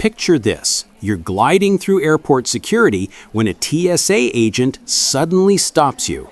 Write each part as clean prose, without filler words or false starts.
Picture this. You're gliding through airport security when a TSA agent suddenly stops you.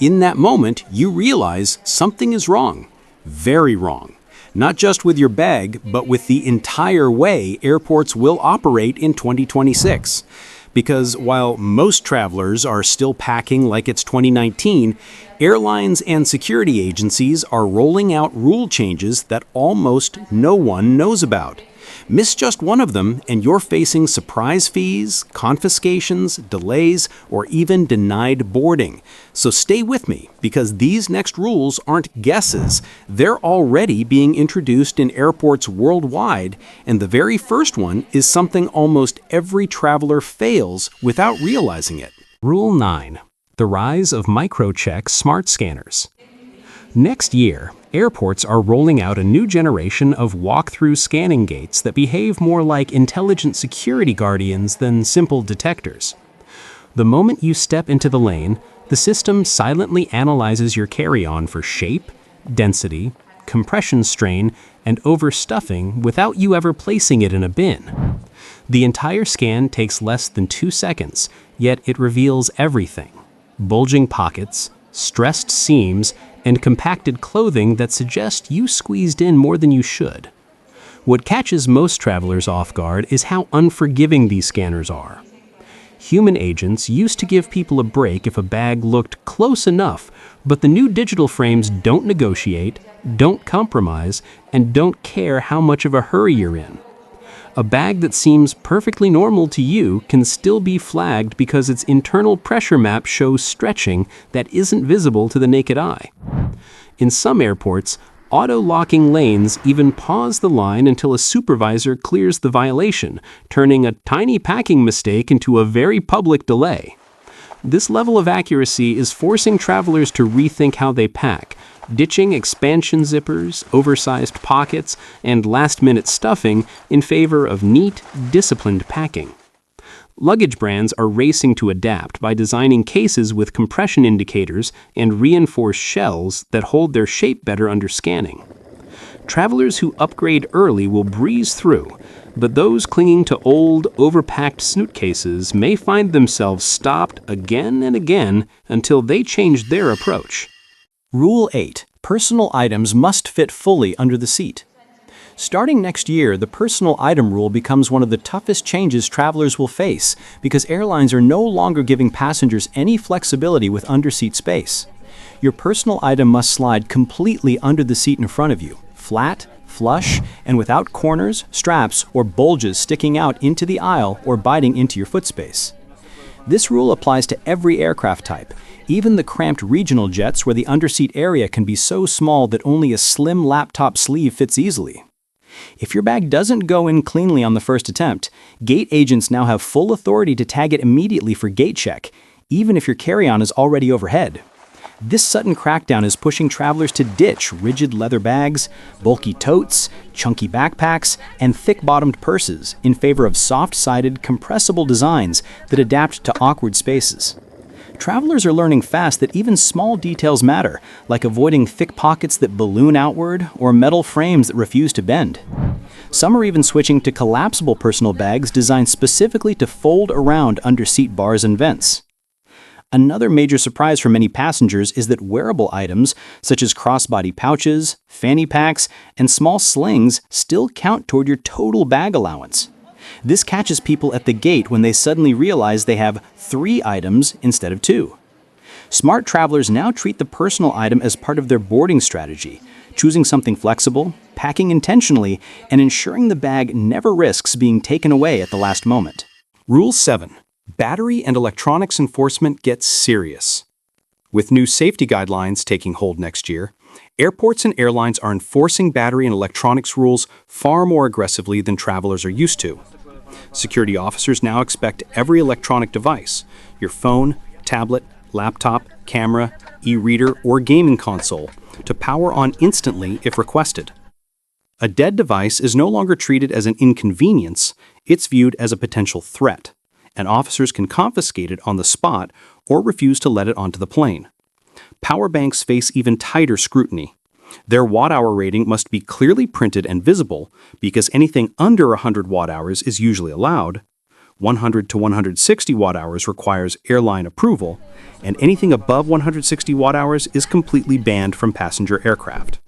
In that moment, you realize something is wrong. Very wrong. Not just with your bag, but with the entire way airports will operate in 2026. Because while most travelers are still packing like it's 2019, airlines and security agencies are rolling out rule changes that almost no one knows about. Miss just one of them, and you're facing surprise fees, confiscations, delays, or even denied boarding. So stay with me, because these next rules aren't guesses. They're already being introduced in airports worldwide, and the very first one is something almost every traveler fails without realizing it. Rule 9. The rise of microcheck smart scanners. Next year, airports are rolling out a new generation of walk-through scanning gates that behave more like intelligent security guardians than simple detectors. The moment you step into the lane, the system silently analyzes your carry-on for shape, density, compression strain, and overstuffing without you ever placing it in a bin. The entire scan takes less than 2 seconds, yet it reveals everything: bulging pockets, stressed seams, and compacted clothing that suggest you squeezed in more than you should. What catches most travelers off guard is how unforgiving these scanners are. Human agents used to give people a break if a bag looked close enough, but the new digital frames don't negotiate, don't compromise, and don't care how much of a hurry you're in. A bag that seems perfectly normal to you can still be flagged because its internal pressure map shows stretching that isn't visible to the naked eye. In some airports, auto-locking lanes even pause the line until a supervisor clears the violation, turning a tiny packing mistake into a very public delay. This level of accuracy is forcing travelers to rethink how they pack, ditching expansion zippers, oversized pockets, and last-minute stuffing in favor of neat, disciplined packing. Luggage brands are racing to adapt by designing cases with compression indicators and reinforced shells that hold their shape better under scanning. Travelers who upgrade early will breeze through, but those clinging to old, overpacked suitcases may find themselves stopped again and again until they change their approach. Rule 8. Personal items must fit fully under the seat. Starting next year, the personal item rule becomes one of the toughest changes travelers will face because airlines are no longer giving passengers any flexibility with underseat space. Your personal item must slide completely under the seat in front of you, flat, flush, and without corners, straps, or bulges sticking out into the aisle or biting into your foot space. This rule applies to every aircraft type, even the cramped regional jets where the underseat area can be so small that only a slim laptop sleeve fits easily. If your bag doesn't go in cleanly on the first attempt, gate agents now have full authority to tag it immediately for gate check, even if your carry-on is already overhead. This sudden crackdown is pushing travelers to ditch rigid leather bags, bulky totes, chunky backpacks, and thick-bottomed purses in favor of soft-sided, compressible designs that adapt to awkward spaces. Travelers are learning fast that even small details matter, like avoiding thick pockets that balloon outward or metal frames that refuse to bend. Some are even switching to collapsible personal bags designed specifically to fold around under seat bars and vents. Another major surprise for many passengers is that wearable items, such as crossbody pouches, fanny packs, and small slings, still count toward your total bag allowance. This catches people at the gate when they suddenly realize they have 3 items instead of 2. Smart travelers now treat the personal item as part of their boarding strategy, choosing something flexible, packing intentionally, and ensuring the bag never risks being taken away at the last moment. Rule 7. Battery and electronics enforcement gets serious. With new safety guidelines taking hold next year, airports and airlines are enforcing battery and electronics rules far more aggressively than travelers are used to. Security officers now expect every electronic device, your phone, tablet, laptop, camera, e-reader, or gaming console, to power on instantly if requested. A dead device is no longer treated as an inconvenience, it's viewed as a potential threat, and officers can confiscate it on the spot or refuse to let it onto the plane. Power banks face even tighter scrutiny. Their watt-hour rating must be clearly printed and visible because anything under 100 watt-hours is usually allowed. 100 to 160 watt-hours requires airline approval, and anything above 160 watt-hours is completely banned from passenger aircraft.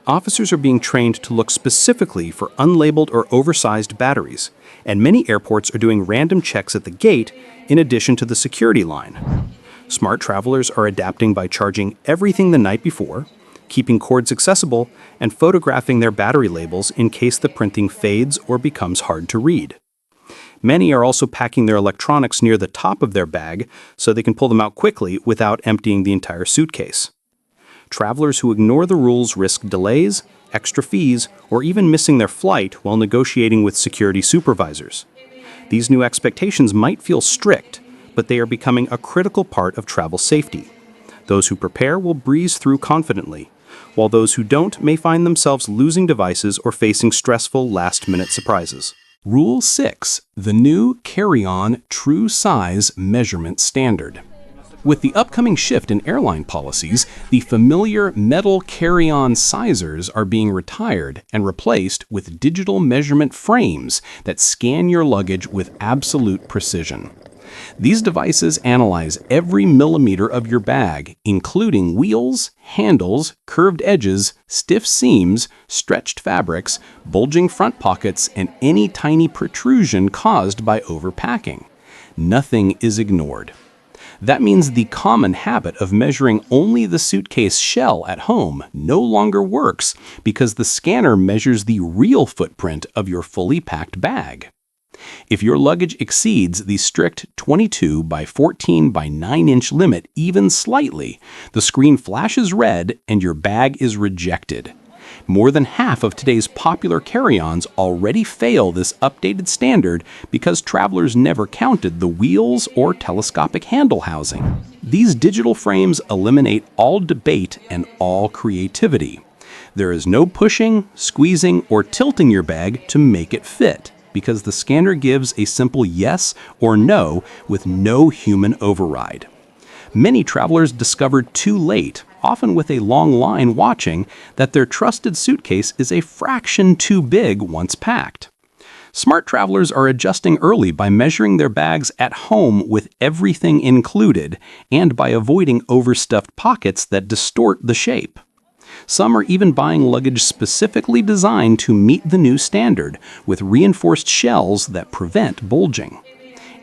Officers are being trained to look specifically for unlabeled or oversized batteries, and many airports are doing random checks at the gate in addition to the security line. Smart travelers are adapting by charging everything the night before, keeping cords accessible, and photographing their battery labels in case the printing fades or becomes hard to read. Many are also packing their electronics near the top of their bag so they can pull them out quickly without emptying the entire suitcase. Travelers who ignore the rules risk delays, extra fees, or even missing their flight while negotiating with security supervisors. These new expectations might feel strict, but they are becoming a critical part of travel safety. Those who prepare will breeze through confidently, while those who don't may find themselves losing devices or facing stressful last-minute surprises. Rule 6. The new carry-on true size measurement standard. With the upcoming shift in airline policies, the familiar metal carry-on sizers are being retired and replaced with digital measurement frames that scan your luggage with absolute precision. These devices analyze every millimeter of your bag, including wheels, handles, curved edges, stiff seams, stretched fabrics, bulging front pockets, and any tiny protrusion caused by overpacking. Nothing is ignored. That means the common habit of measuring only the suitcase shell at home no longer works because the scanner measures the real footprint of your fully packed bag. If your luggage exceeds the strict 22 by 14 by 9-inch limit even slightly, the screen flashes red and your bag is rejected. More than half of today's popular carry-ons already fail this updated standard because travelers never counted the wheels or telescopic handle housing. These digital frames eliminate all debate and all creativity. There is no pushing, squeezing, or tilting your bag to make it fit, because the scanner gives a simple yes or no with no human override. Many travelers discovered too late, often with a long line watching, that their trusted suitcase is a fraction too big once packed. Smart travelers are adjusting early by measuring their bags at home with everything included and by avoiding overstuffed pockets that distort the shape. Some are even buying luggage specifically designed to meet the new standard, with reinforced shells that prevent bulging.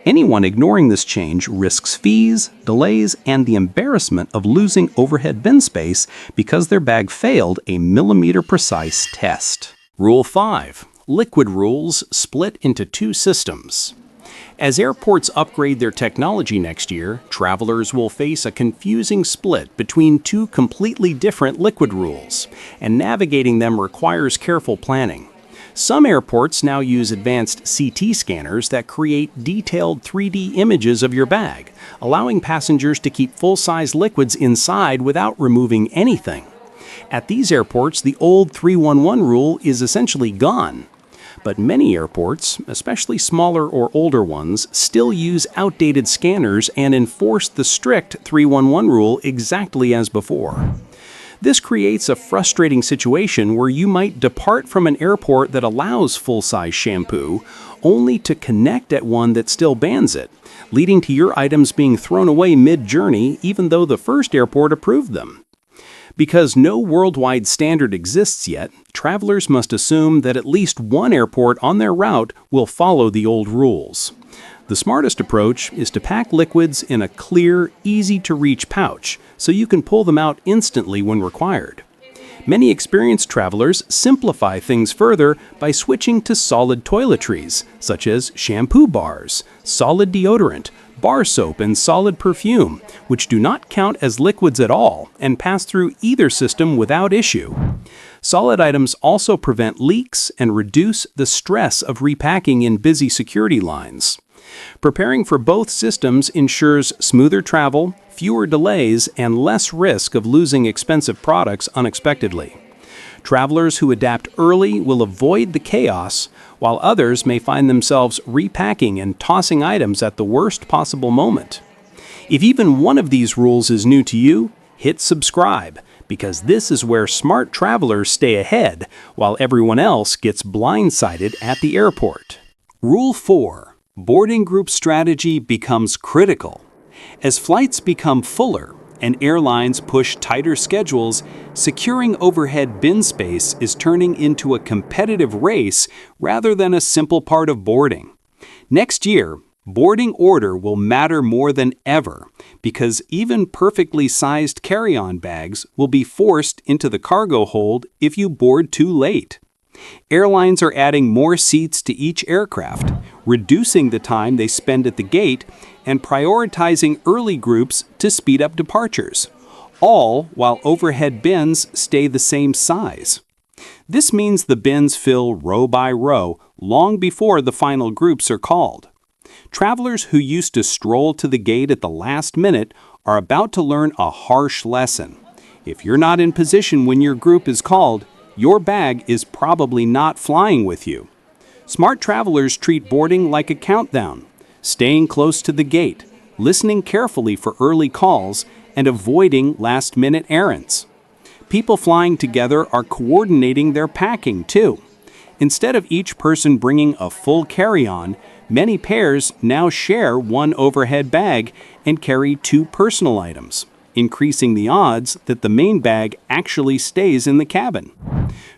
Anyone ignoring this change risks fees, delays, and the embarrassment of losing overhead bin space because their bag failed a millimeter-precise test. Rule 5. Liquid rules split into two systems. As airports upgrade their technology next year, travelers will face a confusing split between two completely different liquid rules, and navigating them requires careful planning. Some airports now use advanced CT scanners that create detailed 3D images of your bag, allowing passengers to keep full-size liquids inside without removing anything. At these airports, the old 311 rule is essentially gone. But many airports, especially smaller or older ones, still use outdated scanners and enforce the strict 311 rule exactly as before. This creates a frustrating situation where you might depart from an airport that allows full-size shampoo, only to connect at one that still bans it, leading to your items being thrown away mid-journey even though the first airport approved them. Because no worldwide standard exists yet, travelers must assume that at least one airport on their route will follow the old rules. The smartest approach is to pack liquids in a clear, easy-to-reach pouch so you can pull them out instantly when required. Many experienced travelers simplify things further by switching to solid toiletries, such as shampoo bars, solid deodorant, bar soap, and solid perfume, which do not count as liquids at all and pass through either system without issue. Solid items also prevent leaks and reduce the stress of repacking in busy security lines. Preparing for both systems ensures smoother travel, fewer delays, and less risk of losing expensive products unexpectedly. Travelers who adapt early will avoid the chaos, while others may find themselves repacking and tossing items at the worst possible moment. If even one of these rules is new to you, hit subscribe, because this is where smart travelers stay ahead while everyone else gets blindsided at the airport. Rule 4. Boarding group strategy becomes critical. As flights become fuller and airlines push tighter schedules, securing overhead bin space is turning into a competitive race rather than a simple part of boarding. Next year, boarding order will matter more than ever because even perfectly sized carry-on bags will be forced into the cargo hold if you board too late. Airlines are adding more seats to each aircraft, reducing the time they spend at the gate, and prioritizing early groups to speed up departures, all while overhead bins stay the same size. This means the bins fill row by row long before the final groups are called. Travelers who used to stroll to the gate at the last minute are about to learn a harsh lesson. If you're not in position when your group is called, your bag is probably not flying with you. Smart travelers treat boarding like a countdown, staying close to the gate, listening carefully for early calls, and avoiding last-minute errands. People flying together are coordinating their packing, too. Instead of each person bringing a full carry-on, many pairs now share one overhead bag and carry 2 personal items, increasing the odds that the main bag actually stays in the cabin.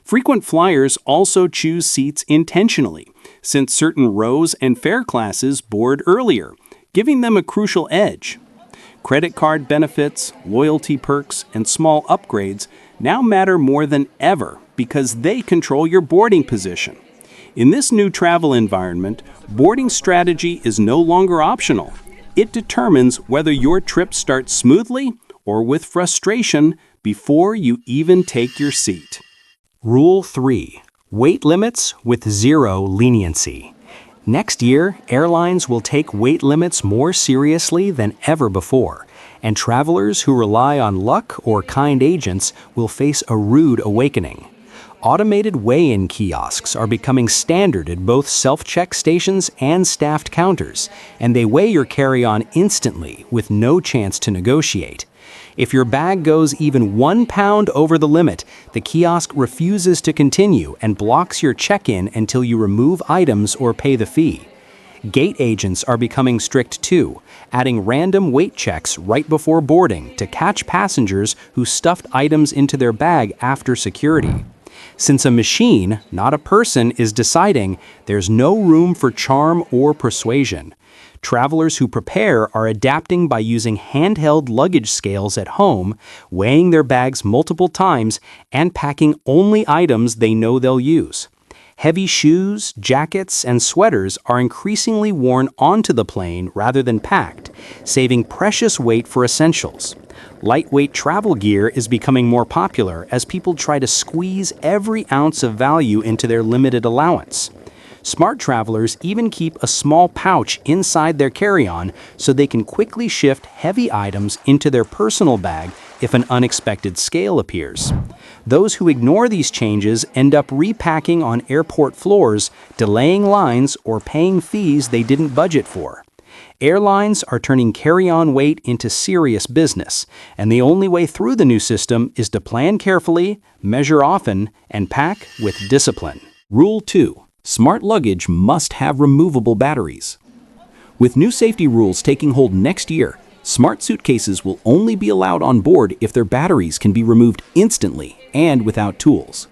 Frequent flyers also choose seats intentionally, since certain rows and fare classes board earlier, giving them a crucial edge. Credit card benefits, loyalty perks, and small upgrades now matter more than ever because they control your boarding position. In this new travel environment, boarding strategy is no longer optional. It determines whether your trip starts smoothly or with frustration before you even take your seat. Rule 3. Weight limits with zero leniency. Next year, airlines will take weight limits more seriously than ever before, and travelers who rely on luck or kind agents will face a rude awakening. Automated weigh-in kiosks are becoming standard at both self-check stations and staffed counters, and they weigh your carry-on instantly with no chance to negotiate. If your bag goes even 1 pound over the limit, the kiosk refuses to continue and blocks your check-in until you remove items or pay the fee. Gate agents are becoming strict too, adding random weight checks right before boarding to catch passengers who stuffed items into their bag after security. Since a machine, not a person, is deciding, there's no room for charm or persuasion. Travelers who prepare are adapting by using handheld luggage scales at home, weighing their bags multiple times, and packing only items they know they'll use. Heavy shoes, jackets, and sweaters are increasingly worn onto the plane rather than packed, saving precious weight for essentials. Lightweight travel gear is becoming more popular as people try to squeeze every ounce of value into their limited allowance. Smart travelers even keep a small pouch inside their carry-on so they can quickly shift heavy items into their personal bag if an unexpected scale appears. Those who ignore these changes end up repacking on airport floors, delaying lines, or paying fees they didn't budget for. Airlines are turning carry-on weight into serious business, and the only way through the new system is to plan carefully, measure often, and pack with discipline. Rule 2. Smart luggage must have removable batteries. With new safety rules taking hold next year, smart suitcases will only be allowed on board if their batteries can be removed instantly and without tools.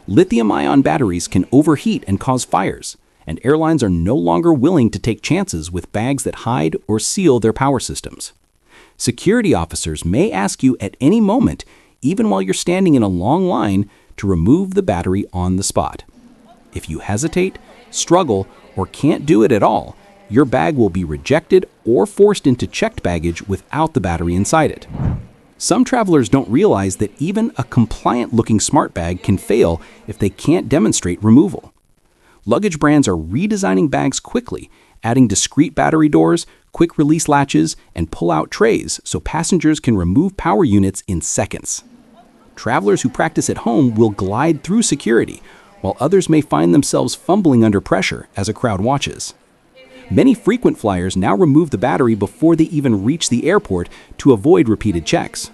Lithium-ion batteries can overheat and cause fires, and airlines are no longer willing to take chances with bags that hide or seal their power systems. Security officers may ask you at any moment, even while you're standing in a long line, to remove the battery on the spot. If you hesitate, struggle, or can't do it at all, your bag will be rejected or forced into checked baggage without the battery inside it. Some travelers don't realize that even a compliant-looking smart bag can fail if they can't demonstrate removal. Luggage brands are redesigning bags quickly, adding discrete battery doors, quick-release latches, and pull-out trays so passengers can remove power units in seconds. Travelers who practice at home will glide through security, while others may find themselves fumbling under pressure as a crowd watches. Many frequent flyers now remove the battery before they even reach the airport to avoid repeated checks.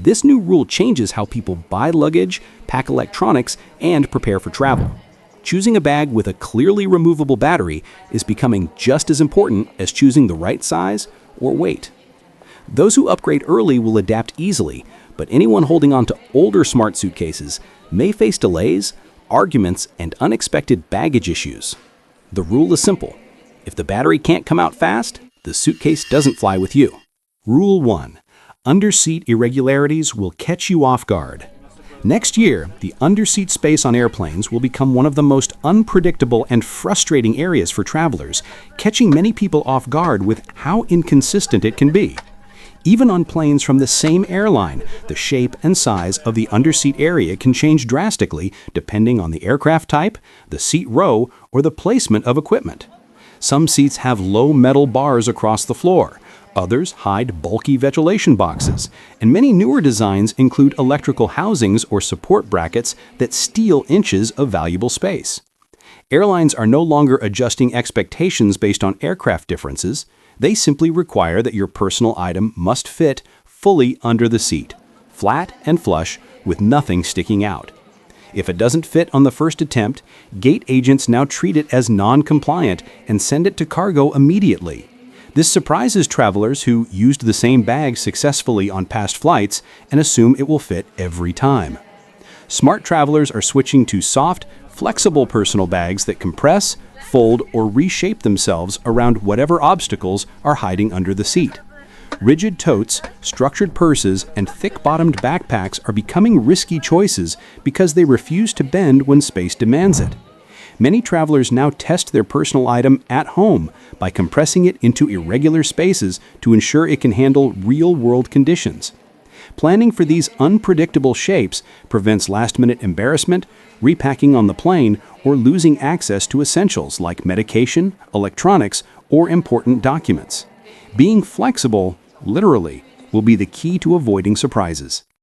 This new rule changes how people buy luggage, pack electronics, and prepare for travel. Choosing a bag with a clearly removable battery is becoming just as important as choosing the right size or weight. Those who upgrade early will adapt easily, but anyone holding on to older smart suitcases may face delays, arguments, and unexpected baggage issues. The rule is simple. If the battery can't come out fast, the suitcase doesn't fly with you. Rule 1. Underseat irregularities will catch you off guard. Next year, the underseat space on airplanes will become one of the most unpredictable and frustrating areas for travelers, catching many people off guard with how inconsistent it can be. Even on planes from the same airline, the shape and size of the underseat area can change drastically depending on the aircraft type, the seat row, or the placement of equipment. Some seats have low metal bars across the floor. Others hide bulky ventilation boxes, and many newer designs include electrical housings or support brackets that steal inches of valuable space. Airlines are no longer adjusting expectations based on aircraft differences. They simply require that your personal item must fit fully under the seat, flat and flush, with nothing sticking out. If it doesn't fit on the first attempt, gate agents now treat it as non-compliant and send it to cargo immediately. This surprises travelers who used the same bag successfully on past flights and assume it will fit every time. Smart travelers are switching to soft, flexible personal bags that compress, fold, or reshape themselves around whatever obstacles are hiding under the seat. Rigid totes, structured purses, and thick-bottomed backpacks are becoming risky choices because they refuse to bend when space demands it. Many travelers now test their personal item at home by compressing it into irregular spaces to ensure it can handle real-world conditions. Planning for these unpredictable shapes prevents last-minute embarrassment, repacking on the plane, or losing access to essentials like medication, electronics, or important documents. Being flexible, literally, will be the key to avoiding surprises.